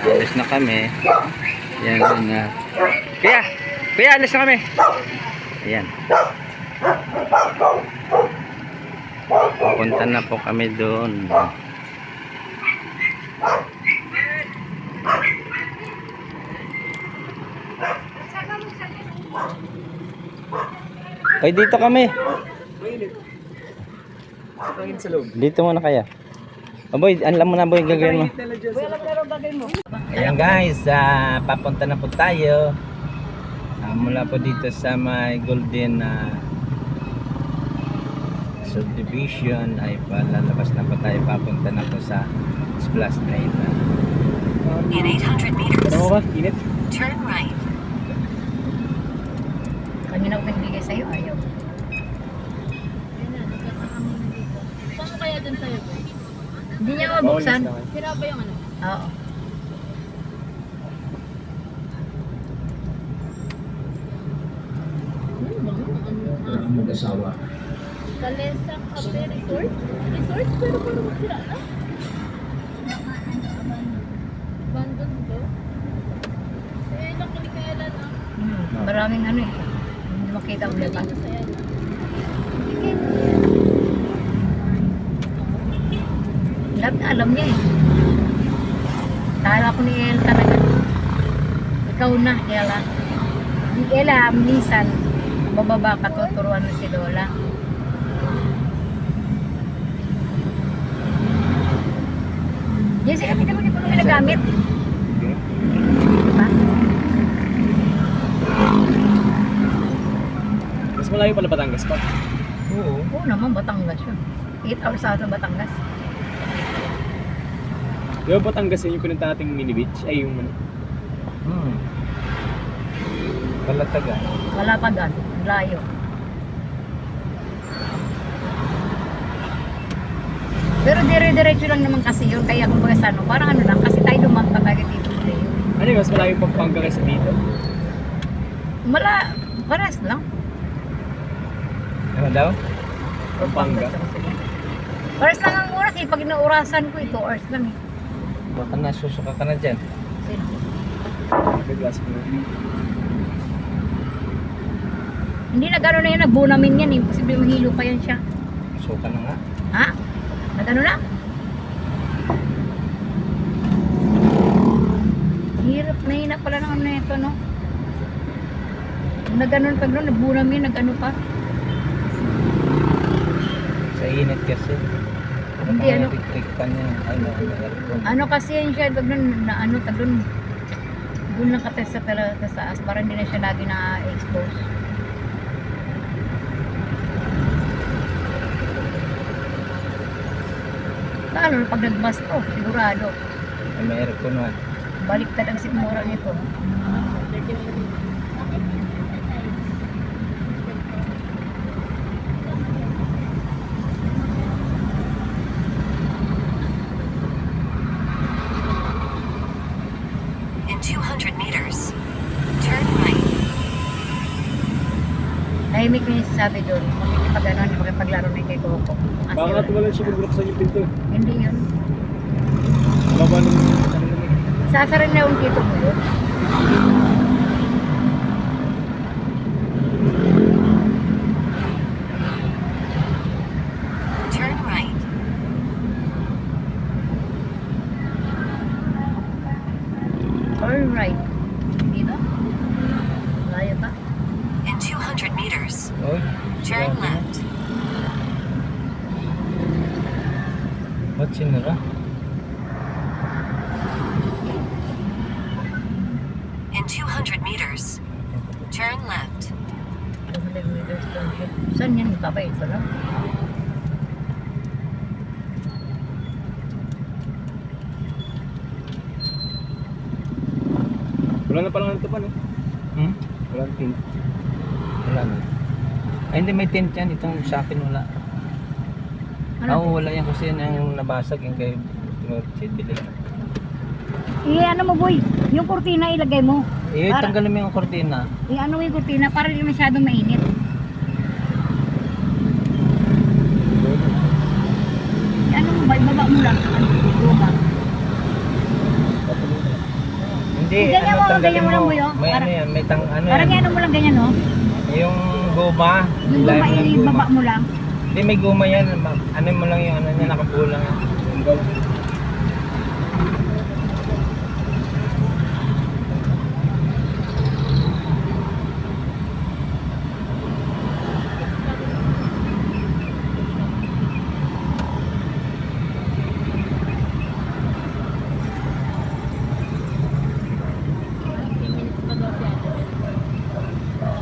Alis na kami. Yan na. Kuya, alis na kami. Ayan. Pupunta na po kami doon. Ay, dito kami. Dito muna kaya. Boy, alam mo na boy, gagawin mo. Ayan guys, papunta na po tayo. Mula po dito sa may Golden Subdivision ay palalabas na po tayo. Papunta na po sa Splash Island. In 800 meters, Init? turn right. Kanina ko pinibigay sa'yo, ayaw. Saan mo kaya dun sa'yo? Hindi niya mabuksan. Sira ba yung ano? Oo. Mag-asawa. Kalesa Cafe Resort? Resort? Pero parang sira na? Abandon to? Eh, nakinikailan na. Maraming ano eh. Hindi makita ulit pa. Dito sa yan. Lahat na alam niya eh. Kala ko ni El talaga. Ikaw na, Ella. Ni Ella, minsan, bababa ka, tuturuan mo si Lola. Yes, kami naman hindi ko naman nagamit. Diba? Mas malayo pala Batangas pa. Oo. Oo naman, Batangas yun. 8 hours sa atin Batangas. Di ba Batangas yun yung pinunta nating mini beach? Ay yung ano. Palatagan. Wala pa gan, layo. Pero dire-diretso lang naman kasi yun, kaya kung baga sa ano, parang ano lang, kasi tayo lumampa tayo dito. Ano yung mas malayo pang Pampanga kaysa dito? Pares lang. Ano daw? Pampanga. Pares lang ang oras eh, pag inaurasan ko, 2 hours lang eh. Baka nasusuka ka na dyan. Nag-glass mo. Hindi na gano'n na yan, nagbunamin yan eh, posible mahilo pa yan siya. Suka na nga. Ha? Nagano na? Hirap na hina pala ng ano na ito, no? Nagganon pag noon, nagbunamin, nagano pa. Sa init kasi. Hindi, ano? Tik-tik pa niya. Ano, aircon. Ano kasi yun siya, pag nun, na ano, tag doon, doon lang katest sa taas, para hindi na siya lagi na-expose. Lalo na pag nagbas to, sigurado. May aircon man. Baliktad ang sikmura nito. In 200 meters, turn right. Tahimik na yung sabi doon, makipaglaro na kay Coco. Kasi Bakit wala siya magbuksan yung pinto? hindi yun. Baba nung ano naman. Sasarin na yung kito mo yun. Turn right. Alright. Dito? Layo pa? In 200 meters, Oy. turn left. Ba't sinira? In 200 meters, turn left. 200 meters down siya. Saan yan? Magkabay ito lang. Wala na palang ito pa no? Wala na tint. Wala na. Ay, hindi may tent yan. Itong sa akin wala. Ano? Wala yan kasi yan ang nabasag yung kay Chidili. Ano mo boy? Yung kurtina ilagay mo. Tanggalin mo yung kortina. Ano mo yung kurtina para hindi masyadong mainit. Ano mo ba? Ibaba mo lang. Ano? Luma. Hindi, Ganyan mo, tanggalin ganyan mo lang, Boy, oh. May ano Parang- yan, may ano Parang yan. ano mo lang ganyan, no? Yung goma. Yung ilalim guma, ng guma. ibaba mo lang. Hindi, may guma yan. Ano mo lang yung ano niya, nakabuo lang yan.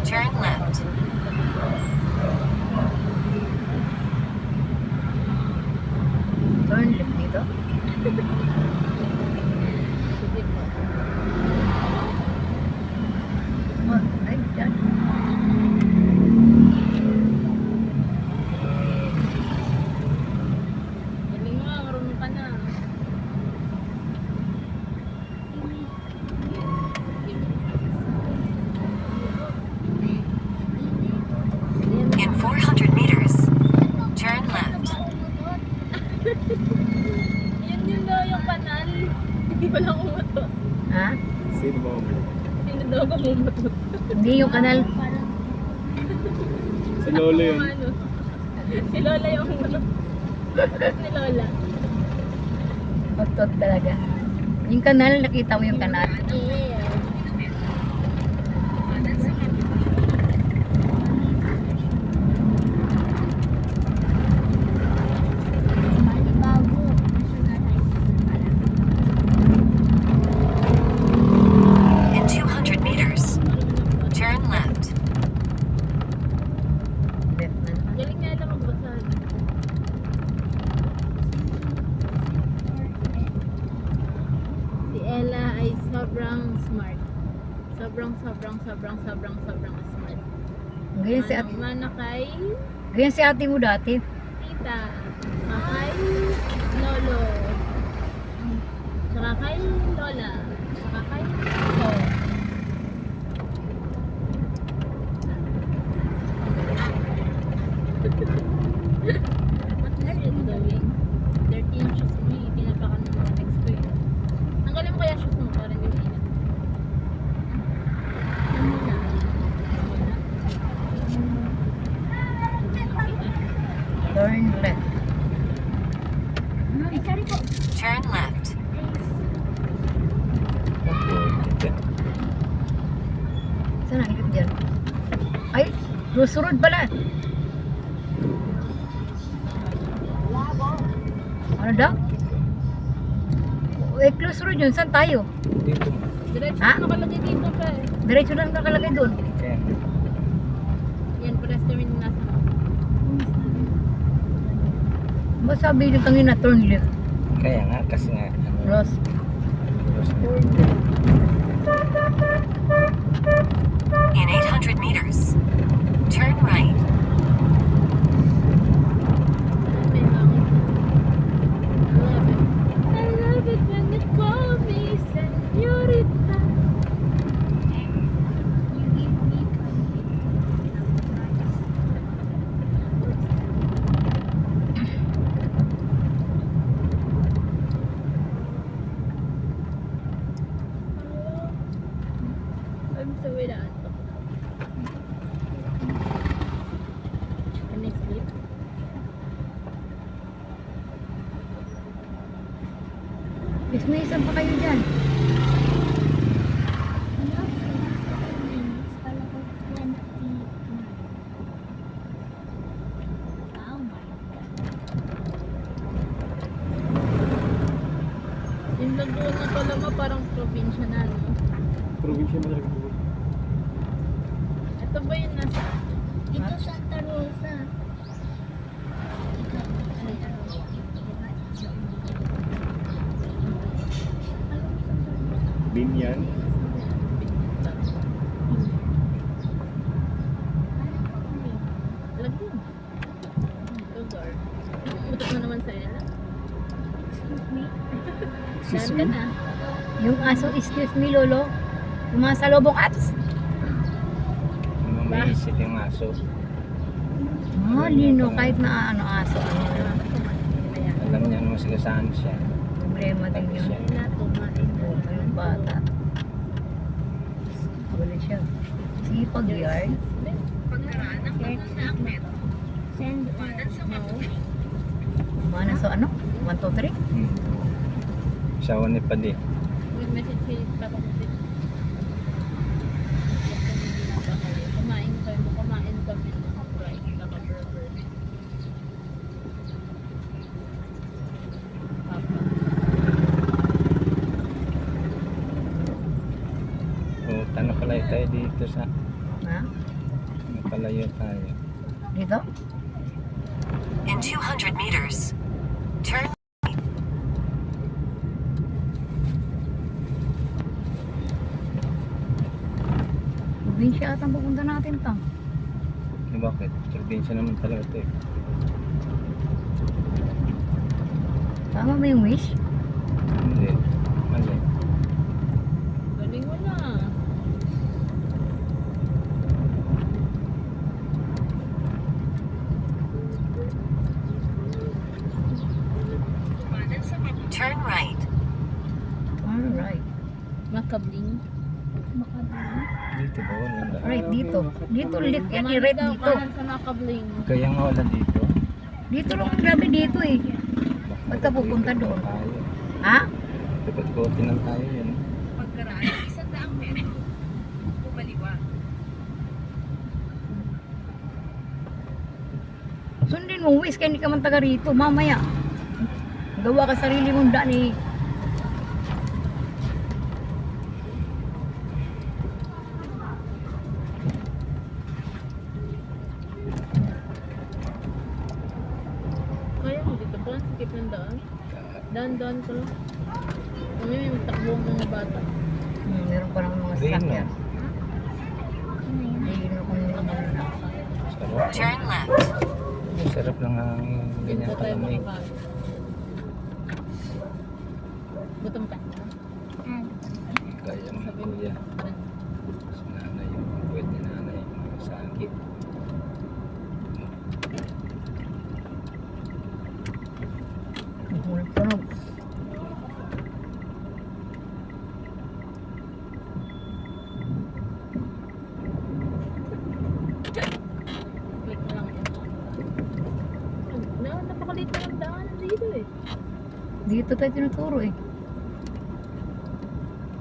Turn left. Turn left dito. Oh, ay, dyan. Galing mo, marunong ka na. In 400 meters, turn left. Yun daw yung kanal. Hindi ko lang umutot. Ha? Sino ba? Sino daw ba umutot? Hindi yung kanal. Si Lolo yun. Ano? Si Lola yung umutot. Ni Lola. Otot talaga. Yung kanal, nakita mo yung kanal. Yeah. In 200 meters, turn left. Left na naman. Galing nga lang magbasa. Si Ella ay sobrang smart. Sobrang smart. Ganyan si ate, Mana kay ganyan si ate mo dati. tita, saka kay lolo, saka kay lola, saka kay ko. What is it doing? 13 shoes mo, tinapakan mo mga expert. Tanggalin mo kaya shoes mo para hindi mainit. Ano muna? Turn left. Turn left. Saan ang ikot dyan? Ay, Crossroad pala. Ano daw? Eh, Crossroad yun. Saan tayo? Dito. Diretso Ha? na nakalagay dito pa eh. Diretso lang nakalagay doon. Kaya, Yan, pares kami nung nasa Ba sabi yung tangin na turn left. kaya nga, kasi nga. Ano, Cross. In 800 meters, turn right. may langit. I love it when you call me señorita. You give me I'm so without. Can I sleep? Yes, may isang pa kayo dyan. Yung Laguna pala mo parang probinsya na, no? Probinsya mo talaga. Ito ba yung nasa... Ito Santa Rosa. Binyan. Laguna. Lugar. Putok mo naman sa Ella. Excuse me. Saan ka na? Yung aso, excuse me, Lolo. Yung mga salubong apps. Mamaisip yung aso. Oh, lino, kahit na ano aso. Ano, Alam niya naman sila saan siya. problema din Tabi yun. siya. Wala, tumain na. Oh, yung bata. Pag-yard. Pagkaraan ng 300 metro. Tumanan sa Makabling. Mana sa ano? 1, 2, 3? Sawa ni Padi. May message si Papa mo din. Kumain kami ng fries, naka-burger. Papa. O, napalayo tayo dito sa... Ha? Napalayo tayo. Dito? In 200 meters, turn Probinsya ata ang pupunta natin to. Eh, bakit? Probinsya naman talaga ito eh. Tama ba yung wish? Hindi. Mali. Galing mo na. Tumanan sa Makabling. turn right. Alright. Makabling. Dito ba? Wala na. Right, dito. Dito ulit yan. I-right dito. Kumanan sa Makabling. Kaya nga wala dito. Dito lang grabe dito eh. Ba't ka pupunta doon? Tayo. Ha? Dapat kote lang tayo yun. Pagkaraan ng 100 metro. Kumaliwa. Sundin mo, wish, kaya hindi ka man taga rito. Mamaya. Gawa ka sarili mong daan eh. Kaya mo dito ba? Skip ng daan. Daan ko lang. Kami may takbo ang mga bata. Meron pa naman mga Green sasakyan. na. Hindi na kung Sarap. Turn left. Sarap lang ang ganyan Dito tayo kalamig. makakain. Gutom ka. Kaya mo kuya. Si nanay yung puwet ni nanay. Sakit. tunog. Click na lang. Napakaliit na ng daan dito eh. Dito tayo tinuturo eh.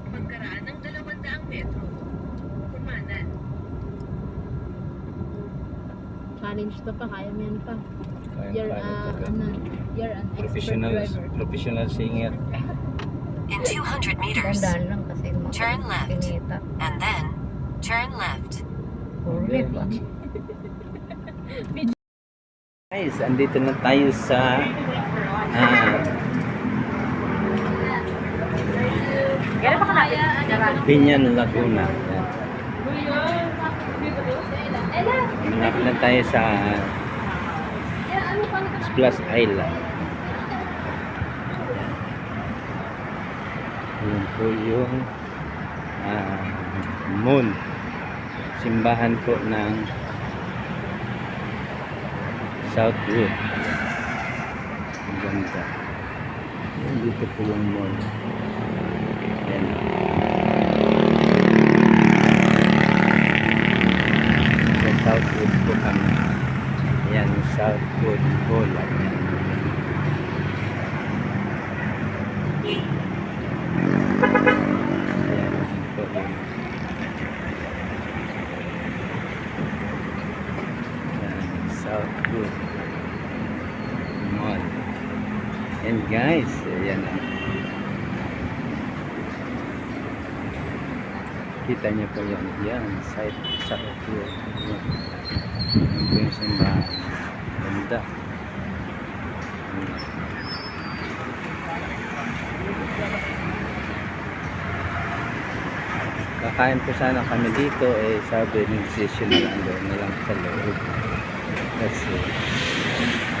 Pagkaraan ng 200 metro. Kumanan. Challenge to pa, kaya mo yan pa. You're an expert driver. Professional singer. In 200 meters, Dandaan lang kasi Turn left. pinita. and then turn left. Ulit ba? Guys, andito na tayo sa Binyan, Laguna. Malapit na tayo sa Splash Island. Yun po yung moon. Simbahan po ng Southwood. Ang ganda. Yan, dito po yung mall. Yan. Sa Southwood po kami. Yan, Southwood Mall. Yan. Yan po yun. Southwood Mall. And guys, ayan. Kita niyo po yan. Yan, Southwood. Yan po yung simbahan. Ganda. Kakain po sana kami dito, eh sabi ng session na lang sa loob. Kasi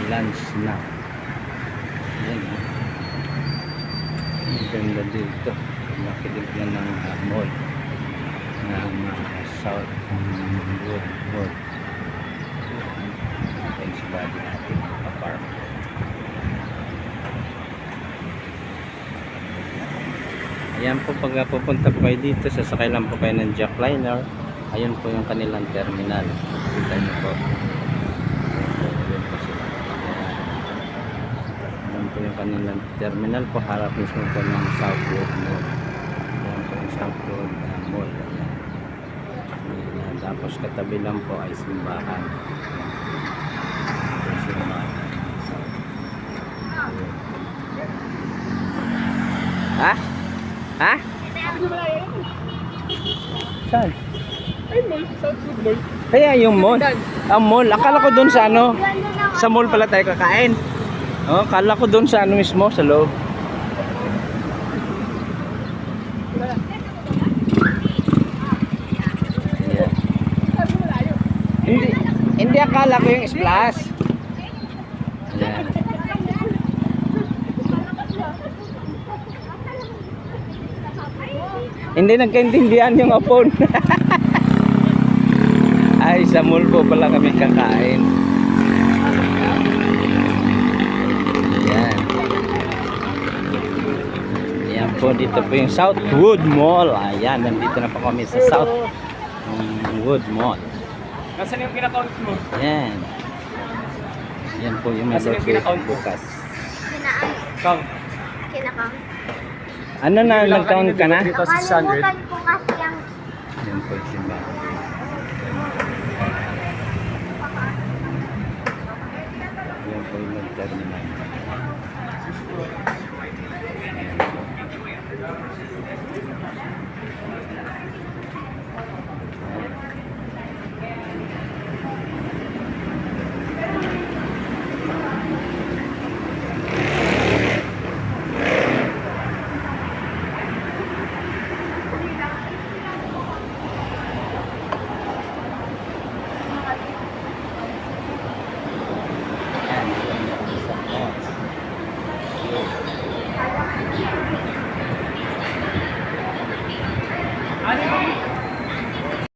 lunch na. Yan. Ang ganda dito. Makilig na ng mall ng Southwood Mall. Thanks sa body natin apartment. Ayan po, pag pupunta po kayo dito, sasakay lang po kayo ng jackliner Ayun po yung kanilang terminal. Kita niyo po. Ayun po sila. Ayun po yung kanilang terminal po. Harap mismo po ng Southwood Mall. Ayun po yung Southwood Mall. Ayan. Tapos katabi lang po ay simbahan. Ito yung simbahan. Ha? Ha? Saan? Ay, mall. Southwood Mall. Kaya yung mall. Ang mall. Akala ko doon sa ano. Sa mall pala tayo kakain. Oh, akala ko doon sa ano mismo, sa loob. Ayan. Hindi akala ko yung splash. Ayan. Hindi nagkaintindihan yung apon. Ay, sa mall po pala kami kakain. Yan. Yan po, dito po yung Southwood Mall. Ayan, nandito na po kami sa Southwood Mall. Nasaan yung kinakount mo? Yan. Yan po yung Nasaan yung kinakount mo? bukas. Count. Ano na, nag-count ka na? 3,600. ko kasi ang Yan po yung simbahan. Yan po yung terminal.